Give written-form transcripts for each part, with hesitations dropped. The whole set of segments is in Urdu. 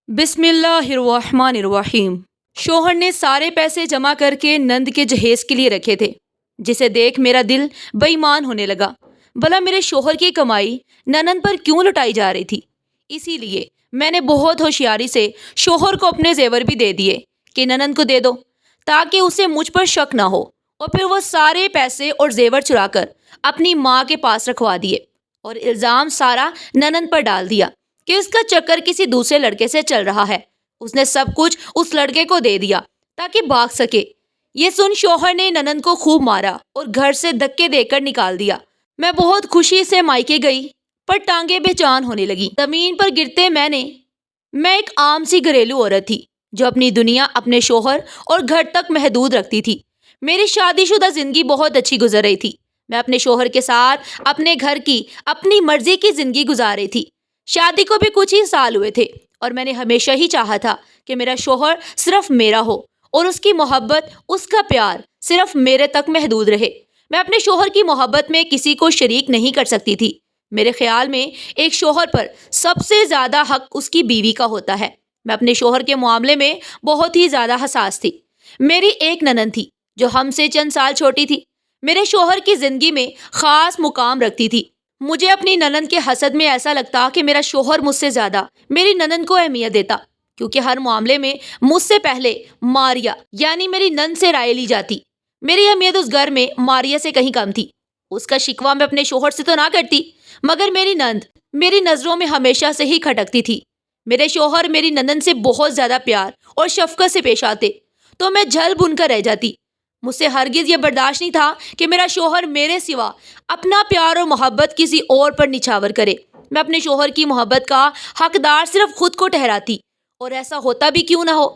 بسم اللہ الرحمن الرحیم۔ شوہر نے سارے پیسے جمع کر کے نند کے جہیز کے لیے رکھے تھے، جسے دیکھ میرا دل بے ایمان ہونے لگا۔ بھلا میرے شوہر کی کمائی نند پر کیوں لٹائی جا رہی تھی؟ اسی لیے میں نے بہت ہوشیاری سے شوہر کو اپنے زیور بھی دے دیے کہ نند کو دے دو، تاکہ اسے مجھ پر شک نہ ہو، اور پھر وہ سارے پیسے اور زیور چرا کر اپنی ماں کے پاس رکھوا دیے اور الزام سارا نند پر ڈال دیا کہ اس کا چکر کسی دوسرے لڑکے سے چل رہا ہے۔ اس نے سب کچھ اس لڑکے کو دے دیا تاکہ بھاگ سکے۔ یہ سن شوہر نے نند کو خوب مارا اور گھر سے دھکے دے کر نکال دیا۔ میں بہت خوشی سے مائکے گئی، پر ٹانگیں بے جان ہونے لگی۔ زمین پر گرتے میں ایک عام سی گھریلو عورت تھی جو اپنی دنیا اپنے شوہر اور گھر تک محدود رکھتی تھی۔ میری شادی شدہ زندگی بہت اچھی گزر رہی تھی۔ میں اپنے شوہر کے ساتھ اپنے گھر کی اپنی مرضی کی زندگی گزار رہی تھی۔ شادی کو بھی کچھ ہی سال ہوئے تھے، اور میں نے ہمیشہ ہی چاہا تھا کہ میرا شوہر صرف میرا ہو اور اس کی محبت، اس کا پیار صرف میرے تک محدود رہے۔ میں اپنے شوہر کی محبت میں کسی کو شریک نہیں کر سکتی تھی۔ میرے خیال میں ایک شوہر پر سب سے زیادہ حق اس کی بیوی کا ہوتا ہے۔ میں اپنے شوہر کے معاملے میں بہت ہی زیادہ حساس تھی۔ میری ایک نند تھی جو ہم سے چند سال چھوٹی تھی۔ میرے شوہر کی زندگی میں خاص مقام رکھتی تھی۔ مجھے اپنی نند کے حسد میں ایسا لگتا کہ میرا شوہر مجھ سے زیادہ میری نند کو اہمیت دیتا، کیونکہ ہر معاملے میں مجھ سے پہلے ماریا یعنی میری نند سے رائے لی جاتی۔ میری اہمیت اس گھر میں ماریا سے کہیں کم تھی۔ اس کا شکوہ میں اپنے شوہر سے تو نہ کرتی، مگر میری نند میری نظروں میں ہمیشہ سے ہی کھٹکتی تھی۔ میرے شوہر میری نند سے بہت زیادہ پیار اور شفقت سے پیش آتے تو میں جھل بن کر رہ جاتی۔ مجھ سے ہرگز یہ برداشت نہیں تھا کہ میرا شوہر میرے سوا اپنا پیار اور محبت کسی اور پر نچھاور کرے۔ میں اپنے شوہر کی محبت کا حقدار صرف خود کو ٹھہراتی، اور ایسا ہوتا بھی کیوں نہ ہو۔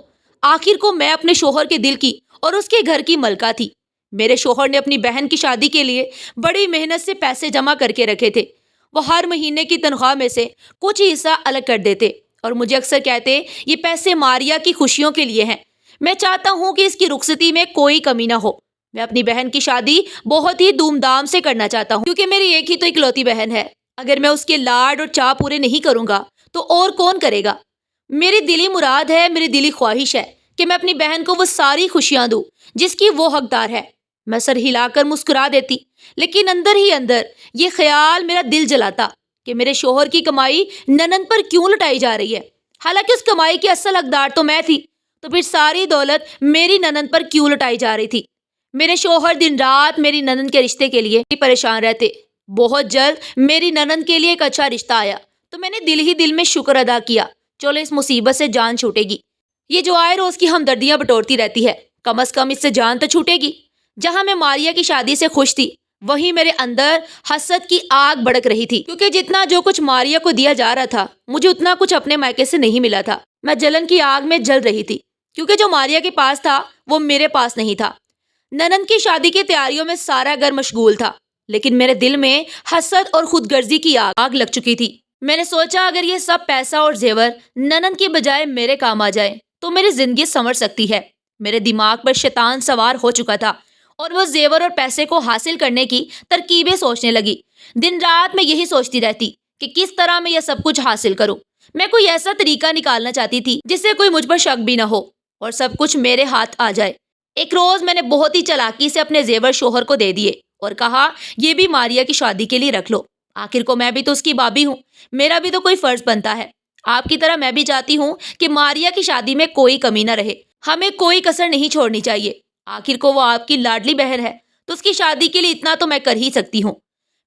آخر کو میں اپنے شوہر کے دل کی اور اس کے گھر کی ملکہ تھی۔ میرے شوہر نے اپنی بہن کی شادی کے لیے بڑی محنت سے پیسے جمع کر کے رکھے تھے۔ وہ ہر مہینے کی تنخواہ میں سے کچھ حصہ الگ کر دیتے اور مجھے اکثر کہتے یہ پیسے ماریا کی خوشیوں کے لیے ہیں۔ میں چاہتا ہوں کہ اس کی رخصتی میں کوئی کمی نہ ہو۔ میں اپنی بہن کی شادی بہت ہی دھوم دھام سے کرنا چاہتا ہوں، کیونکہ میری ایک ہی تو اکلوتی بہن ہے۔ اگر میں اس کے لاڈ اور چاہ پورے نہیں کروں گا تو اور کون کرے گا؟ میری دلی مراد ہے، میری دلی خواہش ہے کہ میں اپنی بہن کو وہ ساری خوشیاں دوں جس کی وہ حقدار ہے۔ میں سر ہلا کر مسکرا دیتی، لیکن اندر ہی اندر یہ خیال میرا دل جلاتا کہ میرے شوہر کی کمائی نند پر کیوں لٹائی جا رہی ہے۔ حالانکہ اس کمائی کی اصل حقدار تو میں تھی، تو پھر ساری دولت میری نند پر کیوں لٹائی جا رہی تھی؟ میرے شوہر دن رات میری نند کے رشتے کے لیے پریشان رہتے۔ بہت جلد میری نند کے لیے ایک اچھا رشتہ آیا تو میں نے دل ہی دل میں شکر ادا کیا، چلو اس مصیبت سے جان چھوٹے گی۔ یہ جو آئے روز کی ہمدردیاں بٹورتی رہتی ہے، کم از کم اس سے جان تو چھوٹے گی۔ جہاں میں ماریا کی شادی سے خوش تھی، وہیں میرے اندر حسد کی آگ بھڑک رہی تھی، کیونکہ جتنا جو کچھ ماریا کو دیا جا رہا تھا، مجھے اتنا کچھ اپنے مائکے سے نہیں ملا تھا۔ میں جلن کی آگ میں جل رہی تھی، کیونکہ جو ماریا کے پاس تھا وہ میرے پاس نہیں تھا۔ نند کی شادی کی تیاریوں میں سارا گھر مشغول تھا، لیکن میرے دل میں حسد اور خود غرضی کی آگ لگ چکی تھی۔ میں نے سوچا اگر یہ سب پیسہ اور زیور نند کی بجائے میرے کام آ جائے تو میری زندگی سنور سکتی ہے۔ میرے دماغ پر شیطان سوار ہو چکا تھا اور وہ زیور اور پیسے کو حاصل کرنے کی ترکیبیں سوچنے لگی۔ دن رات میں یہی سوچتی رہتی کہ کس طرح میں یہ سب کچھ حاصل کروں۔ میں کوئی ایسا طریقہ نکالنا چاہتی تھی جس سے کوئی مجھ پر شک بھی نہ ہو اور سب کچھ میرے ہاتھ آ جائے۔ ایک روز میں نے بہت ہی چالاکی سے اپنے زیور شوہر کو دے دیے اور کہا یہ بھی ماریا کی شادی کے لیے رکھ لو۔ آخر کو میں بھی تو اس کی بابی ہوں، میرا بھی تو کوئی فرض بنتا ہے۔ آپ کی طرح میں بھی چاہتی ہوں کہ ماریا کی شادی میں کوئی کمی نہ رہے، ہمیں کوئی کسر نہیں چھوڑنی چاہیے۔ آخر کو وہ آپ کی لاڈلی بہن ہے، تو اس کی شادی کے لیے اتنا تو میں کر ہی سکتی ہوں۔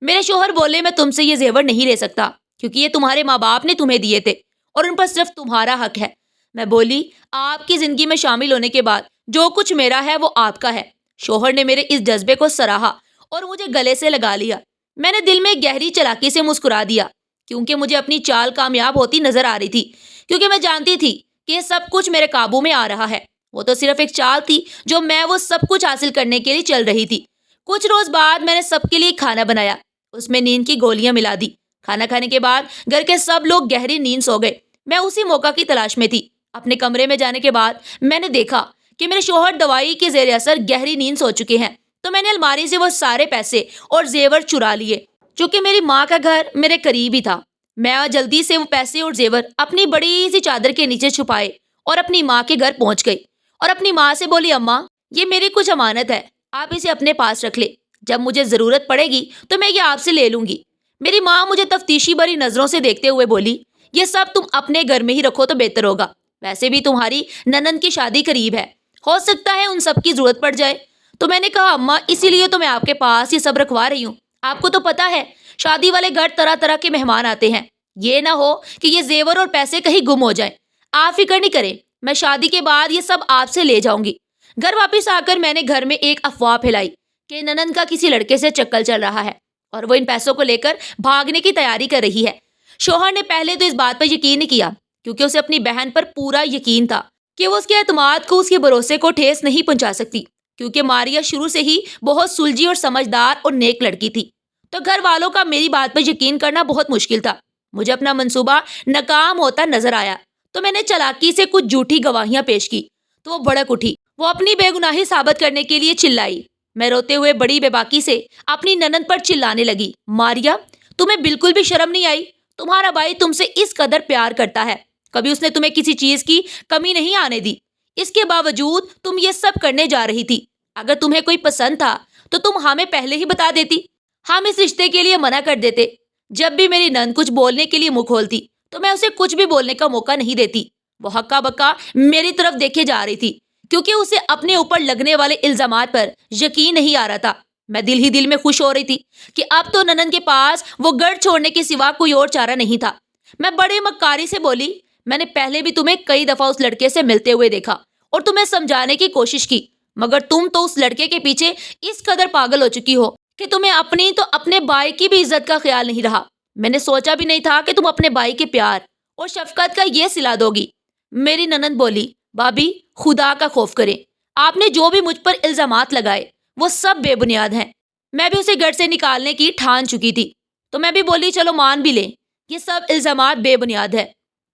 میرے شوہر بولے میں تم سے یہ زیور نہیں لے سکتا، کیونکہ یہ تمہارے ماں باپ نے تمہیں دیے تھے اور ان پر صرف تمہارا حق ہے۔ میں بولی آپ کی زندگی میں شامل ہونے کے بعد جو کچھ میرا ہے وہ آپ کا ہے۔ شوہر نے میرے اس جذبے کو سراہا اور مجھے گلے سے لگا لیا۔ میں نے دل میں گہری چالاکی سے مسکرا دیا، کیونکہ مجھے اپنی چال کامیاب ہوتی نظر آ رہی تھی، کیونکہ میں جانتی تھی کہ یہ سب کچھ میرے قابو میں آ رہا ہے۔ وہ تو صرف ایک چال تھی جو میں وہ سب کچھ حاصل کرنے کے لیے چل رہی تھی۔ کچھ روز بعد میں نے سب کے لیے کھانا بنایا، اس میں نیند کی گولیاں ملا دی۔ کھانا کھانے کے بعد گھر کے سب لوگ گہری نیند سو گئے۔ میں اسی موقع کی تلاش میں تھی۔ اپنے کمرے میں جانے کے بعد میں نے دیکھا کہ میرے شوہر دوائی کے زیر اثر گہری نیند سو چکے ہیں، تو میں نے الماری سے وہ سارے پیسے اور زیور چرا لیے۔ چونکہ میری ماں کا گھر میرے قریب ہی تھا، میں جلدی سے وہ پیسے اور زیور اپنی بڑی سی چادر کے نیچے چھپائے اور اپنی ماں کے گھر پہنچ گئی اور اپنی ماں سے بولی، اماں یہ میری کچھ امانت ہے، آپ اسے اپنے پاس رکھ لے، جب مجھے ضرورت پڑے گی تو میں یہ آپ سے لے لوں گی۔ میری ماں مجھے تفتیشی بھری نظروں سے دیکھتے ہوئے بولی، یہ سب تم اپنے گھر میں ہی رکھو تو بہتر ہوگا، ویسے بھی تمہاری ننند کی شادی قریب ہے، ہو سکتا ہے ان سب کی ضرورت پڑ جائے۔ تو میں نے کہا، اماں اسی لیے تو میں آپ کے پاس یہ سب رکھوا رہی ہوں، آپ کو تو پتا ہے شادی والے گھر طرح طرح کے مہمان آتے ہیں، یہ نہ ہو کہ یہ زیور اور پیسے کہیں گم ہو جائیں۔ آپ فکر نہیں کریں، میں شادی کے بعد یہ سب آپ سے لے جاؤں گی۔ گھر واپس آ کر میں نے گھر میں ایک افواہ پھیلائی کہ ننند کا کسی لڑکے سے چکر چل رہا ہے اور وہ ان پیسوں کو لے کر بھاگنے کی تیاری کر رہی ہے۔ شوہر نے پہلے تو اس بات پر یقین نہیں کیا کیونکہ اسے اپنی بہن پر پورا یقین تھا کہ وہ اس کے اعتماد کو، اس کے بھروسے کو ٹھیس نہیں پہنچا سکتی، کیونکہ ماریا شروع سے ہی بہت سلجھی اور سمجھدار اور نیک لڑکی تھی۔ تو گھر والوں کا میری بات پر یقین کرنا بہت مشکل تھا۔ مجھے اپنا منصوبہ ناکام ہوتا نظر آیا تو میں نے چالاکی سے کچھ جھوٹی گواہیاں پیش کی تو وہ بھڑک اٹھی۔ وہ اپنی بے گناہی ثابت کرنے کے لیے چلائی۔ میں روتے ہوئے بڑی بے باکی سے اپنی ننند پر چلانے لگی، ماریا تمہیں بالکل بھی شرم نہیں آئی؟ تمہارا بھائی تم سے اس قدر پیار کرتا ہے، کبھی اس نے تمہیں کسی چیز کی کمی نہیں آنے دی، اس کے باوجود تم یہ سب کرنے جا رہی تھی۔ اگر تمہیں کوئی پسند تھا تو تم ہمیں پہلے ہی بتا دیتی، ہم اس رشتے کے لیے منع کر دیتے۔ جب بھی میری نند کچھ بولنے کے لیے منہ کھولتی تو میں اسے کچھ بھی بولنے کا موقع نہیں دیتی۔ وہ ہکا بکا میری طرف دیکھے جا رہی تھی کیونکہ اسے اپنے اوپر لگنے والے الزامات پر یقین نہیں آ رہا تھا۔ میں دل ہی دل میں خوش ہو رہی تھی کہ اب تو ننند کے پاس وہ گڑھ چھوڑنے کے سوا کوئی اور چارہ نہیں تھا۔ میں بڑے مکاری سے بولی، میں نے پہلے بھی تمہیں کئی دفعہ اس لڑکے سے ملتے ہوئے دیکھا اور تمہیں سمجھانے کی کوشش کی، مگر تم تو اس لڑکے کے پیچھے اس قدر پاگل ہو چکی ہو کہ تمہیں اپنی تو اپنے بھائی کی بھی عزت کا خیال نہیں رہا۔ میں نے سوچا بھی نہیں تھا کہ تم اپنے بھائی کے پیار اور شفقت کا یہ صلہ دو گی۔ میری ننند بولی، بھابی خدا کا خوف کریں، آپ نے جو بھی مجھ پر الزامات لگائے وہ سب بے بنیاد ہیں۔ میں بھی اسے گھر سے نکالنے کی ٹھان چکی تھی تو میں بھی بولی، چلو مان بھی لیں یہ سب الزامات بے بنیاد ہے،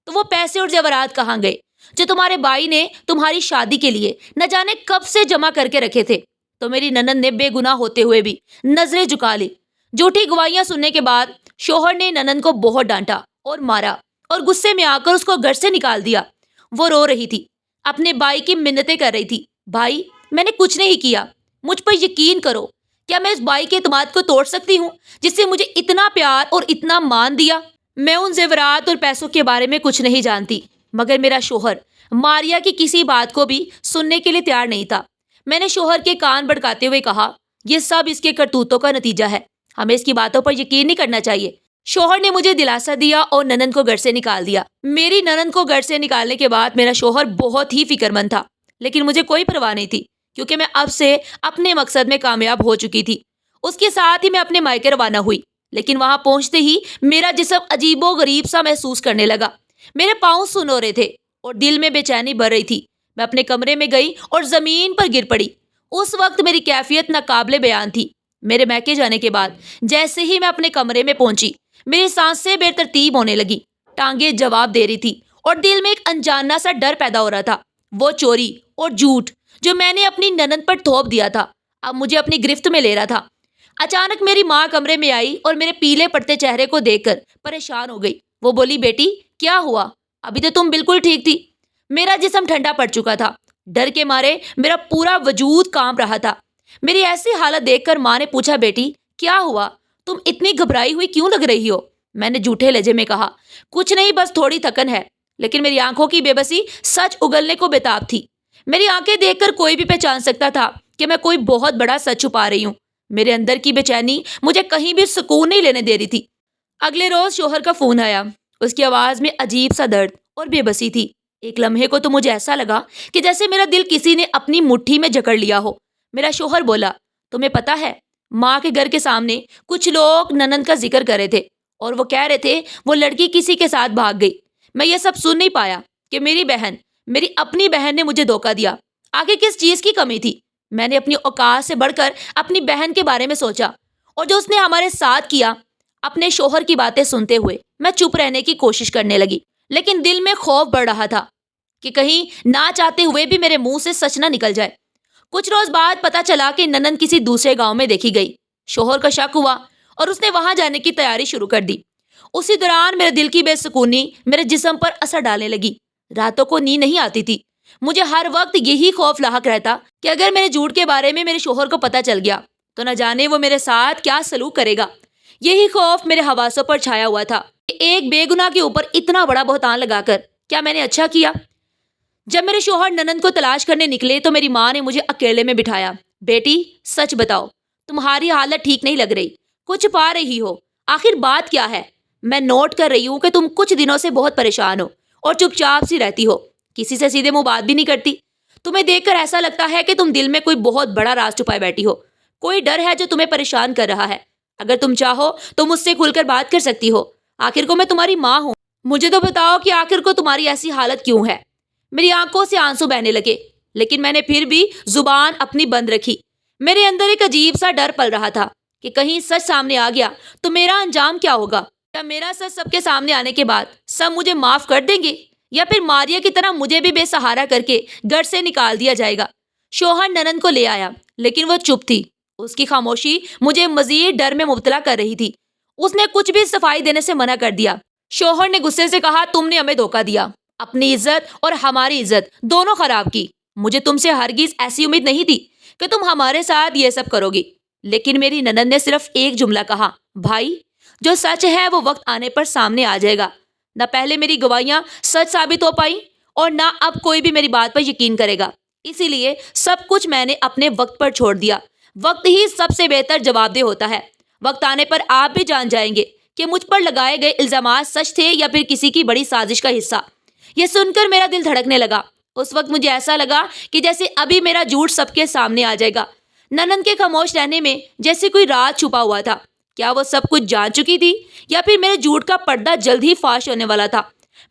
تو وہ پیسے اور زیورات کہاں گئے جو تمہارے بھائی نے تمہاری شادی کے لیے نہ جانے کب سے جمع کر کے رکھے تھے؟ تو میری ننند نے بے گناہ ہوتے ہوئے بھی نظریں جھکا لی۔ جھوٹی گواہیاں سننے کے بعد شوہر نے ننند کو بہت ڈانٹا اور مارا اور غصے میں آ کر اس کو گھر سے نکال دیا۔ وہ رو رہی تھی، اپنے بھائی کی منتیں کر رہی تھی، بھائی میں نے کچھ نہیں کیا، مجھ پر یقین کرو، کیا میں اس بھائی کے اعتماد کو توڑ سکتی ہوں جس سے مجھے اتنا پیار اور اتنا مان دیا؟ میں ان زیورات اور پیسوں کے بارے میں کچھ نہیں جانتی، مگر میرا شوہر ماریا کی کسی بات کو بھی سننے کے لیے تیار نہیں تھا۔ میں نے شوہر کے کان بھڑکاتے ہوئے کہا، یہ سب اس کے کرتوتوں کا نتیجہ ہے، ہمیں اس کی باتوں پر یقین نہیں کرنا چاہیے۔ شوہر نے مجھے دلاسا دیا اور ننند کو گھر سے نکال دیا۔ میری ننند کو گھر سے نکالنے کے بعد میرا شوہر بہت ہی فکر مند تھا، لیکن مجھے کوئی پرواہ نہیں تھی کیونکہ میں اب سے اپنے مقصد میں کامیاب ہو چکی تھی۔ اس کے ساتھ ہی میں اپنے مائکے روانہ ہوئی، لیکن وہاں پہنچتے ہی میرا جسم عجیب و غریب سا محسوس کرنے لگا۔ میرے پاؤں سن ہو رہے تھے اور دل میں بے چینی بڑھ رہی تھی۔ میں اپنے کمرے میں گئی اور زمین پر گر پڑی۔ اس وقت میری کیفیت ناقابل بیان تھی۔ میرے میکے جانے کے بعد جیسے ہی میں اپنے کمرے میں پہنچی، میری سانسیں بے ترتیب ہونے لگی، ٹانگیں جواب دے رہی تھی اور دل میں ایک انجانا سا ڈر پیدا ہو رہا تھا۔ وہ چوری اور جھوٹ جو میں نے اپنی ننند پر تھوپ دیا تھا اب مجھے اپنی گرفت میں لے رہا تھا۔ اچانک میری ماں کمرے میں آئی اور میرے پیلے پڑتے چہرے کو دیکھ کر پریشان ہو گئی۔ وہ بولی، بیٹی کیا ہوا؟ ابھی تو تم بالکل ٹھیک تھی۔ میرا جسم ٹھنڈا پڑ چکا تھا، ڈر کے مارے میرا پورا وجود کانپ رہا تھا۔ میری ایسی حالت دیکھ کر ماں نے پوچھا، بیٹی کیا ہوا؟ تم اتنی گھبرائی ہوئی کیوں لگ رہی ہو؟ میں نے جھوٹے لہجے میں کہا، کچھ نہیں، بس تھوڑی تھکن ہے۔ لیکن میری آنکھوں کی بے بسی سچ اگلنے کو بےتاب تھی۔ میری آنکھیں دیکھ کر کوئی بھی پہچان سکتا تھا کہ میں کوئی بہت بڑا سچ چھپا رہی ہوں۔ میرے اندر کی بے چینی مجھے کہیں بھی سکون نہیں لینے دے رہی تھی۔ اگلے روز شوہر کا فون آیا۔ اس کی آواز میں عجیب سا درد اور بے بسی تھی۔ ایک لمحے کو تو مجھے ایسا لگا کہ جیسے میرا دل کسی نے اپنی مٹھی میں جکڑ لیا ہو۔ میرا شوہر بولا، تمہیں پتا ہے ماں کے گھر کے سامنے کچھ لوگ ننند کا ذکر کر رہے تھے اور وہ کہہ رہے تھے وہ لڑکی کسی کے ساتھ بھاگ گئی۔ میں یہ سب سن نہیں پایا کہ میری اپنی بہن نے مجھے دھوکہ دیا۔ آگے کس چیز کی کمی تھی؟ میں نے اپنی اوقات سے بڑھ کر اپنی بہن کے بارے میں سوچا اور جو اس نے ہمارے ساتھ کیا۔ اپنے شوہر کی باتیں سنتے ہوئے میں چپ رہنے کی کوشش کرنے لگی، لیکن دل میں خوف بڑھ رہا تھا کہ کہیں نہ چاہتے ہوئے بھی میرے منہ سے سچ نہ نکل جائے۔ کچھ روز بعد پتا چلا کہ ننند کسی دوسرے گاؤں میں دیکھی گئی۔ شوہر کا شک ہوا اور اس نے وہاں جانے کی تیاری شروع کر دی۔ اسی دوران میرے دل کی بے سکونی میرے جسم پر اثر ڈالنے لگی۔ راتوں کو نیند نہیں آتی تھی۔ مجھے ہر وقت یہی خوف لاحق رہتا کہ اگر میرے جھوٹ کے بارے میں میرے شوہر کو پتہ چل گیا تو نہ جانے وہ میرے ساتھ کیا سلوک کرے گا۔ یہی خوف میرے حواسوں پر چھایا ہوا تھا کہ ایک بے گناہ کے اوپر اتنا بڑا بہتان لگا کر کیا میں نے اچھا کیا؟ جب میرے شوہر ننند کو تلاش کرنے نکلے تو میری ماں نے مجھے اکیلے میں بٹھایا۔ بیٹی، سچ بتاؤ، تمہاری حالت ٹھیک نہیں لگ رہی، کچھ پا رہی ہو، آخر بات کیا ہے؟ میں نوٹ کر رہی ہوں کہ تم کچھ دنوں سے بہت پریشان ہو اور چپ چاپ سی رہتی ہو، کسی سے سیدھے منہ بات بھی نہیں کرتی۔ تمہیں دیکھ کر ایسا لگتا ہے کہ تم دل میں کوئی بہت بڑا راز چھپائے بیٹھی ہو، کوئی ڈر ہے جو تمہیں پریشان کر رہا ہے۔ اگر تم چاہو تو مجھ سے کھل کر بات کر سکتی ہو، آخر کو میں تمہاری ماں ہوں۔ مجھے تو بتاؤ کہ آخر کو تمہاری ایسی حالت کیوں ہے؟ میری آنکھوں سے آنسو بہنے لگے، لیکن میں نے پھر بھی زبان اپنی بند رکھی۔ میرے اندر ایک عجیب سا ڈر پل رہا تھا کہ کہیں سچ سامنے آ گیا تو میرا انجام کیا ہوگا؟ کیا میرا سچ سب کے سامنے آنے کے بعد سب مجھے معاف کر دیں گے، یا پھر ماریا کی طرح مجھے بھی بے سہارا کر کے گھر سے نکال دیا جائے گا؟ شوہر ننند کو لے آیا، لیکن وہ چپ تھی۔ اس کی خاموشی مجھے مزید ڈر میں مبتلا کر رہی تھی۔ اس نے کچھ بھی صفائی دینے سے منع کر دیا۔ شوہر نے غصے سے کہا، تم نے ہمیں دھوکہ دیا، اپنی عزت اور ہماری عزت دونوں خراب کی۔ مجھے تم سے ہرگز ایسی امید نہیں تھی کہ تم ہمارے ساتھ یہ سب کرو گی۔ لیکن میری ننند نے صرف ایک جملہ کہا، بھائی، جو سچ ہے وہ وقت آنے پر سامنے آ جائے گا۔ نہ پہلے میری گواہیاں سچ ثابت ہو پائیں اور نہ اب کوئی بھی میری بات پر یقین کرے گا، اسی لیے سب کچھ میں نے اپنے وقت پر چھوڑ دیا۔ وقت ہی سب سے بہتر جواب دہ ہوتا ہے۔ وقت آنے پر آپ بھی جان جائیں گے کہ مجھ پر لگائے گئے الزامات سچ تھے یا پھر کسی کی بڑی سازش کا حصہ۔ یہ سن کر میرا دل دھڑکنے لگا۔ اس وقت مجھے ایسا لگا کہ جیسے ابھی میرا جھوٹ سب کے سامنے آ جائے گا۔ ننند کے خاموش رہنے میں جیسے کوئی راز چھپا ہوا تھا۔ کیا وہ سب کچھ جان چکی تھی یا پھر میرے جھوٹ کا پردہ جلد ہی فاش ہونے والا تھا؟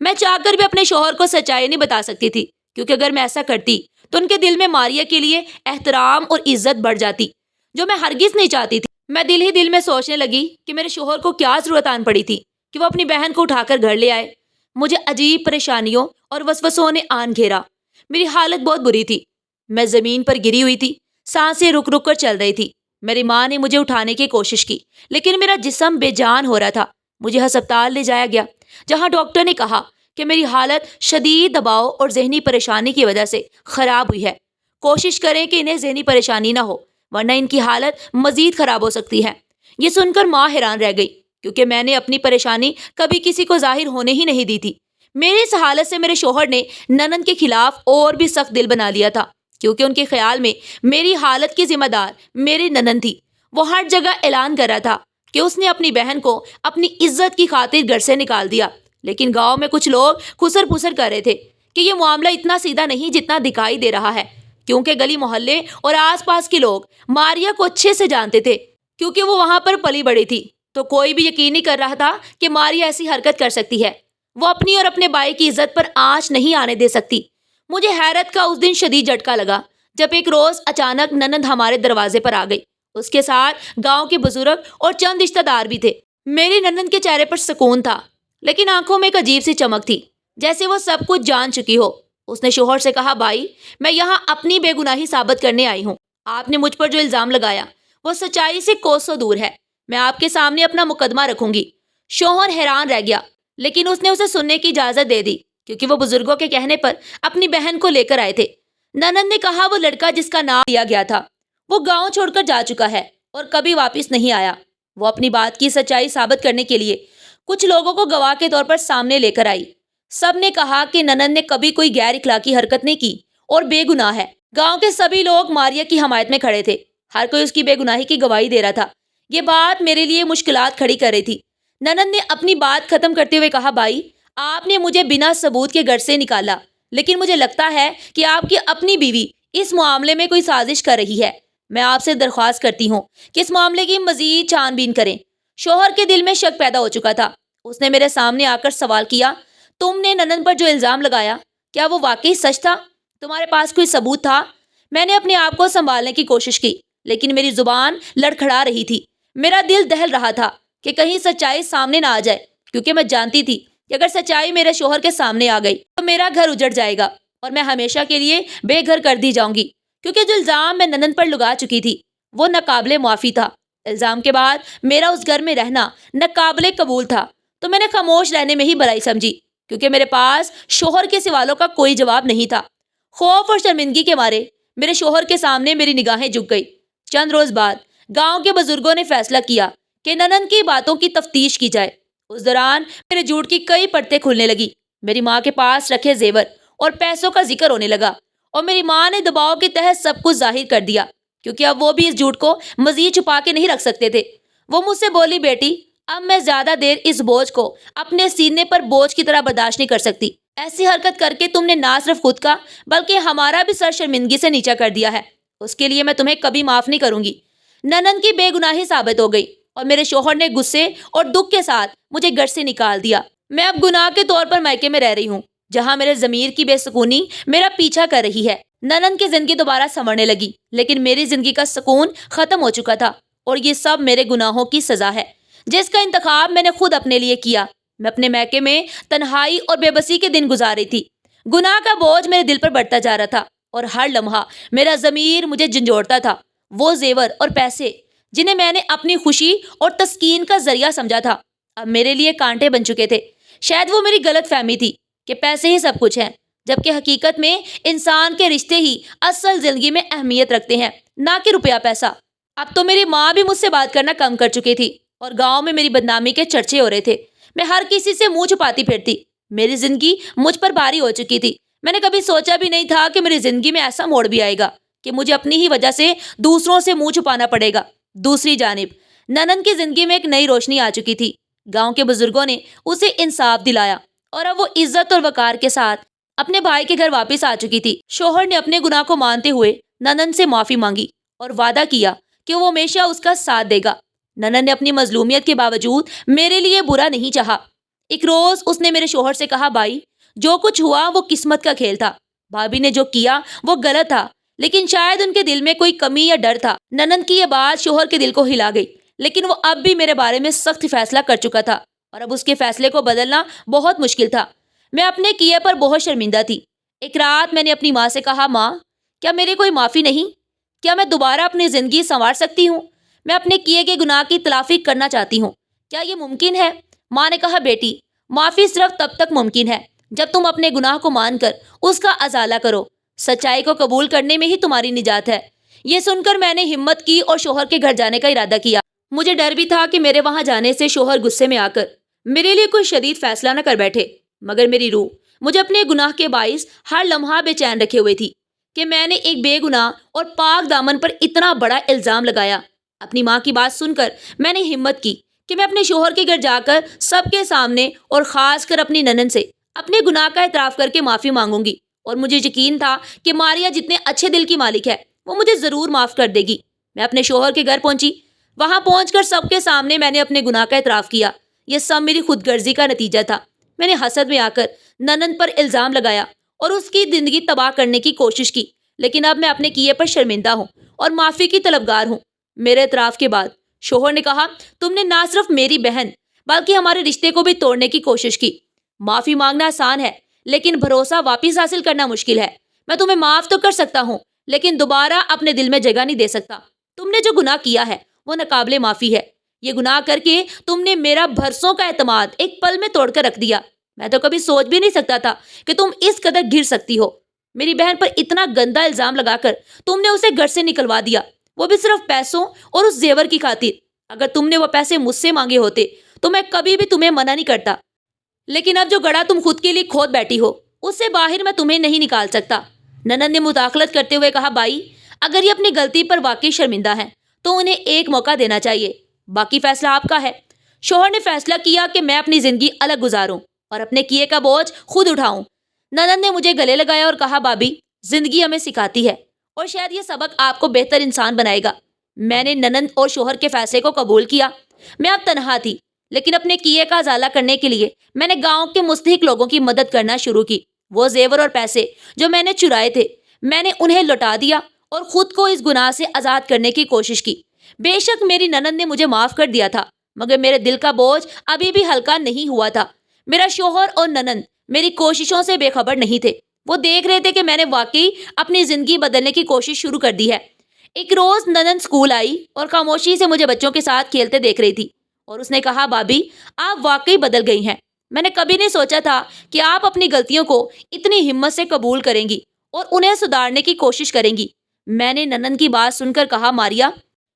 میں چاہ کر بھی اپنے شوہر کو سچائی نہیں بتا سکتی تھی، کیونکہ اگر میں ایسا کرتی تو ان کے دل میں ماریا کے لیے احترام اور عزت بڑھ جاتی، جو میں ہرگز نہیں چاہتی تھی۔ میں دل ہی دل میں سوچنے لگی کہ میرے شوہر کو کیا ضرورت آن پڑی تھی کہ وہ اپنی بہن کو اٹھا کر گھر لے آئے۔ مجھے عجیب پریشانیوں اور وسوسوں نے آن گھیرا۔ میری حالت بہت بری تھی۔ میں زمین پر گری ہوئی تھی، سانسیں رک رک کر چل رہی تھی۔ میری ماں نے مجھے اٹھانے کی کوشش کی، لیکن میرا جسم بے جان ہو رہا تھا۔ مجھے ہسپتال لے جایا گیا، جہاں ڈاکٹر نے کہا کہ میری حالت شدید دباؤ اور ذہنی پریشانی کی وجہ سے خراب ہوئی ہے۔ کوشش کریں کہ انہیں ذہنی پریشانی نہ ہو، ورنہ ان کی حالت مزید خراب ہو سکتی ہے۔ یہ سن کر ماں حیران رہ گئی، کیونکہ میں نے اپنی پریشانی کبھی کسی کو ظاہر ہونے ہی نہیں دی تھی۔ میری اس حالت سے میرے شوہر نے ننند کے خلاف اور بھی سخت دل بنا لیا تھا، کیونکہ ان کے خیال میں میری حالت کی ذمہ دار میری ننند تھی۔ وہ ہر جگہ اعلان کر رہا تھا کہ اس نے اپنی بہن کو اپنی عزت کی خاطر گھر سے نکال دیا، لیکن گاؤں میں کچھ لوگ خسر پھسر کر رہے تھے کہ یہ معاملہ اتنا سیدھا نہیں جتنا دکھائی دے رہا ہے، کیونکہ گلی محلے اور آس پاس کے لوگ ماریا کو اچھے سے جانتے تھے، کیونکہ وہ وہاں پر پلی بڑی تھی۔ تو کوئی بھی یقین نہیں کر رہا تھا کہ ماریا ایسی حرکت کر سکتی ہے۔ وہ اپنی اور اپنے بھائی کی عزت پر آنچ نہیں آنے دے سکتی۔ مجھے حیرت کا اس دن شدید جھٹکا لگا جب ایک روز اچانک ننند ہمارے دروازے پر آ گئی۔ اس کے ساتھ گاؤں کے بزرگ اور چند رشتہ دار بھی تھے۔ میری ننند کے چہرے پر سکون تھا، لیکن آنکھوں میں ایک عجیب سی چمک تھی، جیسے وہ سب کچھ جان چکی ہو۔ اس نے شوہر سے کہا، بھائی، میں یہاں اپنی بے گناہی ثابت کرنے آئی ہوں۔ آپ نے مجھ پر جو الزام لگایا وہ سچائی سے کوسوں دور ہے۔ میں آپ کے سامنے اپنا مقدمہ رکھوں گی۔ شوہر حیران رہ گیا، لیکن اس نے اسے سننے کی اجازت دے دی، کیونکہ وہ بزرگوں کے کہنے پر اپنی بہن کو لے کر آئے تھے۔ ننند نے کہا، وہ لڑکا جس کا نام دیا گیا تھا وہ گاؤں چھوڑ کر جا چکا ہے اور کبھی واپس نہیں آیا۔ وہ اپنی بات کی سچائی ثابت کرنے کے لیے کچھ لوگوں کو گواہ کے طور پر سامنے لے کر آئی۔ سب نے کہا کہ ننند نے کبھی کوئی غیر اخلاقی حرکت نہیں کی اور بے گناہ ہے۔ گاؤں کے سبھی لوگ ماریا کی حمایت میں کھڑے تھے، ہر کوئی اس کی بے گناہی کی گواہی دے رہا تھا۔ یہ بات میرے لیے مشکلات کھڑی کر رہی تھی۔ ننند نے اپنی بات ختم کرتے ہوئے کہا، بھائی، آپ نے مجھے بنا ثبوت کے گھر سے نکالا، لیکن مجھے لگتا ہے کہ آپ کی اپنی بیوی اس معاملے میں کوئی سازش کر رہی ہے۔ میں آپ سے درخواست کرتی ہوں کہ اس معاملے کی مزید چھان بین کریں۔ شوہر کے دل میں شک پیدا ہو چکا تھا۔ اس نے میرے سامنے آ کر سوال کیا، تم نے ننند پر جو الزام لگایا، کیا وہ واقعی سچ تھا؟ تمہارے پاس کوئی ثبوت تھا؟ میں نے اپنے آپ کو سنبھالنے کی کوشش کی، لیکن میری زبان لڑکھڑا رہی تھی۔ میرا دل دہل رہا تھا کہ کہیں سچائی سامنے نہ آ جائے، کیونکہ میں جانتی تھی کہ اگر سچائی میرے شوہر کے سامنے آ گئی تو میرا گھر اجڑ جائے گا اور میں ہمیشہ کے لیے بے گھر کر دی جاؤں گی، کیونکہ جو الزام میں ننند پر لگا چکی تھی وہ ناقابل معافی تھا۔ الزام کے بعد میرا اس گھر میں رہنا ناقابل قبول تھا۔ تو میں نے خاموش رہنے میں ہی بھلائی سمجھی، کیونکہ میرے پاس شوہر کے سوالوں کا کوئی جواب نہیں تھا۔ خوف اور شرمندگی کے مارے میرے شوہر کے سامنے میری نگاہیں جھک گئی۔ چند روز بعد گاؤں کے بزرگوں نے فیصلہ کیا کہ ننند کی باتوں کی تفتیش کی جائے۔ اس دوران میرے جھوٹ کی کئی پرتیں کھلنے لگی۔ میری ماں کے پاس رکھے زیور اور پیسوں کا ذکر ہونے لگا، اور میری ماں نے دباؤ کے تحت سب کچھ ظاہر کر دیا، کیونکہ اب وہ بھی اس جھوٹ کو مزید چھپا کے نہیں رکھ سکتے تھے۔ وہ مجھ سے بولی، بیٹی اب میں زیادہ دیر اس بوجھ کو اپنے سینے پر بوجھ کی طرح برداشت نہیں کر سکتی۔ ایسی حرکت کر کے تم نے نہ صرف خود کا بلکہ ہمارا بھی سر شرمندگی سے نیچا کر دیا ہے۔ اس کے لیے میں تمہیں کبھی معاف نہیں کروں گی۔ ننند کی بے گناہی ثابت ہو گئی اور میرے شوہر نے غصے اور دکھ کے ساتھ مجھے گھر سے نکال دیا۔ میں اب گناہ کے طور پر مائکے میں رہ رہی ہوں، جہاں میرے ضمیر کی بے سکونی میرا پیچھا کر رہی ہے۔ ننند کی زندگی دوبارہ سنورنے لگی، لیکن میری زندگی کا سکون ختم ہو چکا تھا، اور یہ سب میرے گناہوں کی سزا ہے، جس کا انتخاب میں نے خود اپنے لیے کیا۔ میں اپنے میکے میں تنہائی اور بے بسی کے دن گزار رہی تھی۔ گناہ کا بوجھ میرے دل پر بڑھتا جا رہا تھا، اور ہر لمحہ میرا ضمیر مجھے جھنجھوڑتا تھا۔ وہ زیور اور پیسے جنہیں میں نے اپنی خوشی اور تسکین کا ذریعہ سمجھا تھا، اب میرے لیے کانٹے بن چکے تھے۔ شاید وہ میری غلط فہمی تھی کہ پیسے ہی سب کچھ ہیں، جبکہ حقیقت میں انسان کے رشتے ہی اصل زندگی میں اہمیت رکھتے ہیں، نہ کہ روپیہ پیسہ۔ اب تو میری ماں بھی مجھ سے بات کرنا کم کر چکی تھی، اور گاؤں میں میری بدنامی کے چرچے ہو رہے تھے۔ میں ہر کسی سے منہ چھپاتی پھرتی۔ میری زندگی مجھ پر بھاری ہو چکی تھی۔ میں نے کبھی سوچا بھی نہیں تھا کہ میری زندگی میں ایسا موڑ بھی آئے گا کہ مجھے اپنی ہی وجہ سے دوسروں سے منہ چھپانا پڑے گا۔ دوسری جانب ننند کی زندگی میں ایک نئی روشنی آ چکی تھی۔ گاؤں کے بزرگوں نے اسے انصاف دلایا، اور اب وہ عزت اور وقار کے ساتھ اپنے بھائی کے گھر واپس آ چکی تھی۔ شوہر نے اپنے گناہ کو مانتے ہوئے ننند سے معافی مانگی اور وعدہ کیا کہ وہ ہمیشہ اس کا ساتھ دے گا۔ ننند نے اپنی مظلومیت کے باوجود میرے لیے برا نہیں چاہا۔ ایک روز اس نے میرے شوہر سے کہا، بھائی جو کچھ ہوا وہ قسمت کا کھیل تھا۔ بھابھی نے جو کیا وہ غلط تھا، لیکن شاید ان کے دل میں کوئی کمی یا ڈر تھا۔ ننند کی یہ بات شوہر کے دل کو ہلا گئی، لیکن وہ اب بھی میرے بارے میں سخت فیصلہ کر چکا تھا، اور اب اس کے فیصلے کو بدلنا بہت مشکل تھا۔ میں اپنے کیے پر بہت شرمندہ تھی۔ ایک رات میں نے اپنی ماں سے کہا، ماں کیا میرے کوئی معافی نہیں؟ کیا میں دوبارہ اپنی زندگی سنوار سکتی ہوں؟ میں اپنے کیے کے گناہ کی تلافی کرنا چاہتی ہوں، کیا یہ ممکن ہے؟ ماں نے کہا، بیٹی معافی صرف تب تک ممکن ہے جب تم اپنے گناہ کو مان کر اس کا ازالہ کرو۔ سچائی کو قبول کرنے میں ہی تمہاری نجات ہے۔ یہ سن کر میں نے ہمت کی اور شوہر کے گھر جانے کا ارادہ کیا۔ مجھے ڈر بھی تھا کہ میرے وہاں جانے سے شوہر غصے میں آ کر میرے لیے کوئی شدید فیصلہ نہ کر بیٹھے، مگر میری روح مجھے اپنے گناہ کے باعث ہر لمحہ بے چین رکھے ہوئے تھی کہ میں نے ایک بے گناہ اور پاک دامن پر اتنا بڑا الزام لگایا۔ اپنی ماں کی بات سن کر میں نے ہمت کی کہ میں اپنے شوہر کے گھر جا کر سب کے سامنے اور خاص کر اپنی ننند سے اپنے گناہ کا اعتراف کر کے معافی مانگوں گی، اور مجھے یقین تھا کہ ماریا جتنے اچھے دل کی مالک ہے وہ مجھے ضرور معاف کر دے گی۔ میں اپنے شوہر کے گھر پہنچی۔ وہاں پہنچ کر سب کے سامنے میں نے اپنے گناہ کا اعتراف کیا۔ یہ سب میری خود غرضی کا نتیجہ تھا۔ میں نے حسد میں آ کر ننند پر الزام لگایا اور اس کی زندگی تباہ کرنے کی کوشش کی، لیکن اب میں اپنے کیے پر شرمندہ ہوں اور معافی کی طلبگار ہوں۔ میرے اعتراف کے بعد شوہر نے کہا، تم نے نہ صرف میری بہن بلکہ ہمارے رشتے کو بھی توڑنے کی کوشش کی۔ معافی مانگنا آسان ہے، لیکن بھروسہ واپس حاصل کرنا مشکل ہے۔ میں تمہیں معاف تو کر سکتا ہوں، لیکن دوبارہ اپنے دل میں جگہ نہیں دے سکتا۔ تم نے جو گناہ کیا ہے وہ ناقابل معافی ہے۔ یہ گناہ کر کے تم نے میرا برسوں کا اعتماد ایک پل میں توڑ کر رکھ دیا۔ میں تو کبھی سوچ بھی نہیں سکتا تھا کہ تم اس قدر گر سکتی ہو۔ میری بہن پر اتنا گندا الزام لگا کر تم نے اسے گھر سے نکلوا دیا، وہ بھی صرف پیسوں اور اس زیور کی خاطر۔ اگر تم نے وہ پیسے مجھ سے مانگے ہوتے تو میں کبھی بھی تمہیں منع نہیں کرتا، لیکن اب جو گڑھا تم خود کے لیے کھود بیٹھی ہو اس سے باہر میں تمہیں نہیں نکال سکتا۔ ننند نے مداخلت کرتے ہوئے کہا، بھائی اگر یہ اپنی غلطی پر واقعی شرمندہ ہیں تو انہیں ایک موقع دینا چاہیے، باقی فیصلہ آپ کا ہے۔ شوہر نے فیصلہ کیا کہ میں اپنی زندگی الگ گزاروں اور اپنے کیے کا بوجھ خود اٹھاؤں۔ ننند نے مجھے گلے لگایا اور کہا، بھابھی زندگی ہمیں سکھاتی ہے اور شاید یہ سبق آپ کو بہتر انسان بنائے گا۔ میں نے ننند اور شوہر کے فیصلے کو قبول کیا۔ میں اب تنہا تھی، لیکن اپنے کیے کا ازالہ کرنے کے لیے میں نے گاؤں کے مستحق لوگوں کی مدد کرنا شروع کی۔ وہ زیور اور پیسے جو میں نے چرائے تھے میں نے انہیں لوٹا دیا اور خود کو اس گناہ سے آزاد کرنے کی کوشش کی۔ بے شک میری ننند نے مجھے معاف کر دیا تھا، مگر میرے دل کا بوجھ ابھی بھی ہلکا نہیں ہوا تھا۔ میرا شوہر اور ننند میری کوششوں سے بے خبر نہیں تھے۔ وہ دیکھ رہے تھے کہ میں نے واقعی اپنی زندگی بدلنے کی کوشش شروع کر دی ہے۔ ایک روز ننند اسکول آئی اور خاموشی سے مجھے بچوں کے ساتھ کھیلتے دیکھ رہی تھی۔ اور اس نے کہا بھابھی آپ واقعی بدل گئی ہیں. میں نے کبھی نہیں سوچا تھا کہ آپ اپنی غلطیوں کو اتنی ہمت سے قبول کریں گی اور انہیں سدھارنے کی کوشش کریں گی. میں نے ننند کی بات سن کر کہا ماریا